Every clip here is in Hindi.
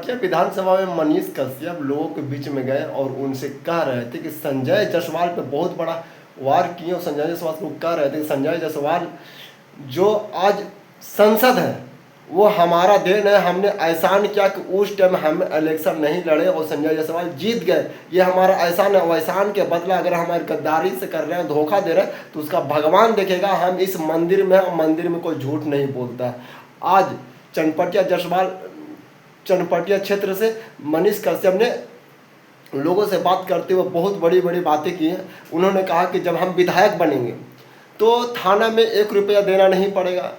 चनपटिया विधानसभा में मनीष कश्यप लोगों के बीच में गए और उनसे कह रहे थे कि संजय जायसवाल पे बहुत बड़ा वार किए और संजय जायसवाल को कह रहे थे कि संजय जायसवाल जो आज सांसद है वो हमारा देन है, हमने एहसान किया कि उस टाइम हम इलेक्शन नहीं लड़े और संजय जायसवाल जीत गए, ये हमारा एहसान है। और एहसान के बदला अगर हमारे गद्दारी से कर रहे हैं, धोखा दे रहे हैं तो उसका भगवान देखेगा। हम इस मंदिर में और मंदिर में कोई झूठ नहीं बोलता। आज चनपटिया क्षेत्र से मनीष कश्यप ने लोगों से बात करते हुए बहुत बड़ी बड़ी बातें की हैं। उन्होंने कहा कि जब हम विधायक बनेंगे तो थाना में 1 रुपया देना नहीं पड़ेगा,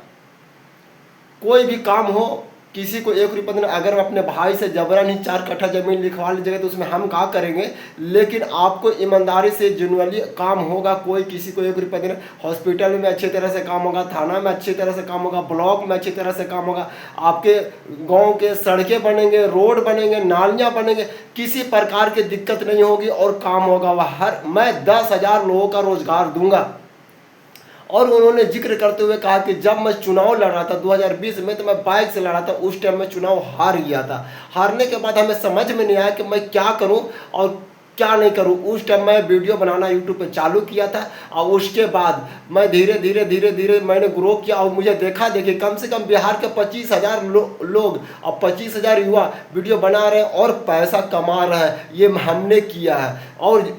कोई भी काम हो किसी को 1 रुपया देना। अगर अपने भाई से जबरन ही 4 कट्ठा जमीन लिखवा लीजिएगा तो उसमें हम क्या करेंगे, लेकिन आपको ईमानदारी से जेन्युइनली काम होगा, कोई किसी को 1 रुपया देना। हॉस्पिटल में अच्छी तरह से काम होगा, थाना में अच्छी तरह से काम होगा, ब्लॉक में अच्छी तरह से काम होगा, आपके गांव के सड़कें बनेंगे, रोड बनेंगे, नालियाँ बनेंगे, किसी प्रकार की दिक्कत नहीं होगी और काम होगा। वह मैं 10,000 लोगों का रोजगार दूंगा। और उन्होंने जिक्र करते हुए कहा कि जब मैं चुनाव लड़ रहा था 2020 में तो मैं बाइक से लड़ा था, उस टाइम मैं चुनाव हार गया था। हारने के बाद हमें समझ में नहीं आया कि मैं क्या करूं और क्या नहीं करूं। उस टाइम मैं वीडियो बनाना यूट्यूब पे चालू किया था और उसके बाद मैं धीरे धीरे मैंने ग्रो किया और मुझे देखिए कम से कम बिहार के 25,000 लोग और 25,000 युवा वीडियो बना रहे हैं और पैसा कमा रहे हैं। ये हमने किया है। और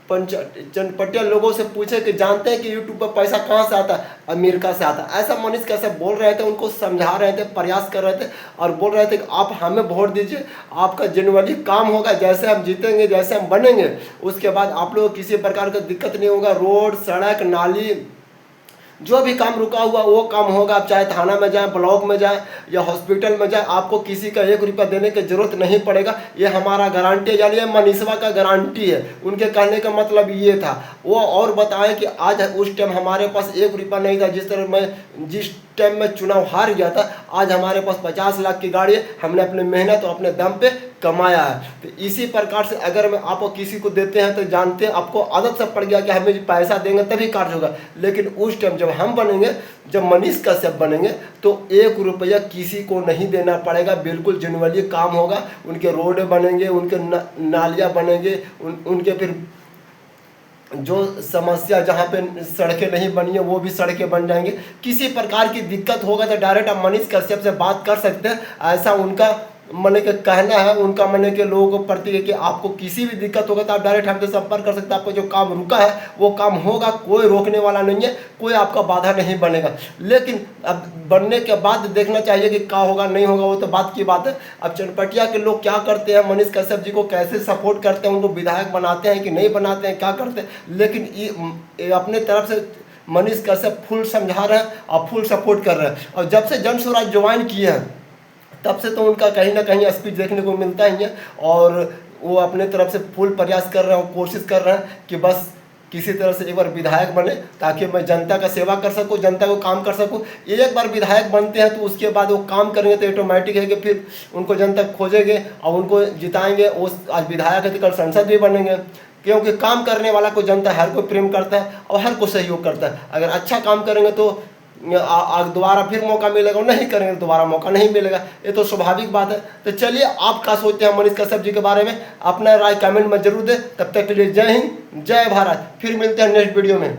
चनपटिया लोगों से पूछे कि जानते हैं कि यूट्यूब पर पैसा कहाँ से आता है, अमेरिका से आता है। ऐसा मनीष कश्यप बोल रहे थे, उनको समझा रहे थे, प्रयास कर रहे थे और बोल रहे थे कि आप हमें वोट दीजिए, आपका जेन्युइनली काम होगा, जैसे हम जीतेंगे, जैसे हम बनेंगे उसके बाद आप लोगों को किसी प्रकार का दिक्कत नहीं होगा। रोड, सड़क, नाली, जो भी काम रुका हुआ वो काम होगा। आप चाहे थाना में जाएं, ब्लॉक में जाएं या हॉस्पिटल में जाएं, आपको किसी का 1 रुपया देने की जरूरत नहीं पड़ेगा। ये हमारा गारंटी है, यानी मनीषवा का गारंटी है। उनके कहने का मतलब ये था। वो और बताएं कि आज उस टाइम हमारे पास 1 रुपया नहीं था, जिस टाइम में चुनाव हार गया था, आज हमारे पास 50 लाख की गाड़ी है। हमने अपने मेहनत और अपने दम पे कमाया है। तो इसी प्रकार से अगर मैं आपको किसी को देते हैं तो जानते हैं आपको आदत से पड़ गया कि हमें पैसा देंगे तभी कार्य होगा। लेकिन उस टाइम जब हम बनेंगे, जब मनीष कश्यप बनेंगे तो 1 रुपया किसी को नहीं देना पड़ेगा। बिल्कुल जेन्युइनली काम होगा। उनके रोड बनेंगे, उनके नालियाँ बनेंगे, उनके फिर जो समस्या जहाँ पे सड़कें नहीं बनी है वो भी सड़कें बन जाएंगे। किसी प्रकार की दिक्कत होगा तो डायरेक्ट आप मनीष कश्यप से बात कर सकते हैं। ऐसा उनका मने के कहना है, उनका मने के लोगों को प्रति है कि आपको किसी भी दिक्कत होगा तो आप डायरेक्ट हमसे संपर्क कर सकते हैं। आपको जो काम रुका है वो काम होगा, कोई रोकने वाला नहीं है, कोई आपका बाधा नहीं बनेगा। लेकिन अब बनने के बाद देखना चाहिए कि क्या होगा नहीं होगा, वो तो बात की बात है। अब चनपटिया के लोग क्या करते हैं, मनीष कश्यप जी को कैसे सपोर्ट करते हैं, उनको विधायक बनाते हैं कि नहीं बनाते हैं, क्या करते हैं। लेकिन ये अपने तरफ से मनीष कश्यप फुल समझा रहे हैं और फुल सपोर्ट कर रहे हैं। और जब से जन स्वराज ज्वाइन किए हैं तब से तो उनका कहीं ना कहीं स्पीच देखने को मिलता ही है और वो अपने तरफ से फुल प्रयास कर रहे हैं, कोशिश कर रहे हैं कि बस किसी तरह से एक बार विधायक बने ताकि मैं जनता का सेवा कर सकूं, जनता को काम कर सकूं। एक बार विधायक बनते हैं तो उसके बाद वो काम करेंगे तो ऑटोमेटिक है कि फिर उनको जनता खोजेंगे और उनको जिताएंगे। वो आज विधायक है तो कल संसद भी बनेंगे, क्योंकि काम करने वाला को जनता हर कोई प्रेम करता है और हर को सहयोग करता है। अगर अच्छा काम करेंगे तो दोबारा फिर मौका मिलेगा, नहीं करेंगे तो दोबारा मौका नहीं मिलेगा। ये तो स्वाभाविक बात है। तो चलिए, आप क्या सोचते हैं मनीष कश्यप जी के बारे में, अपना राय कमेंट में जरूर दें। तब तक के लिए जय हिंद, जय भारत। फिर मिलते हैं नेक्स्ट वीडियो में।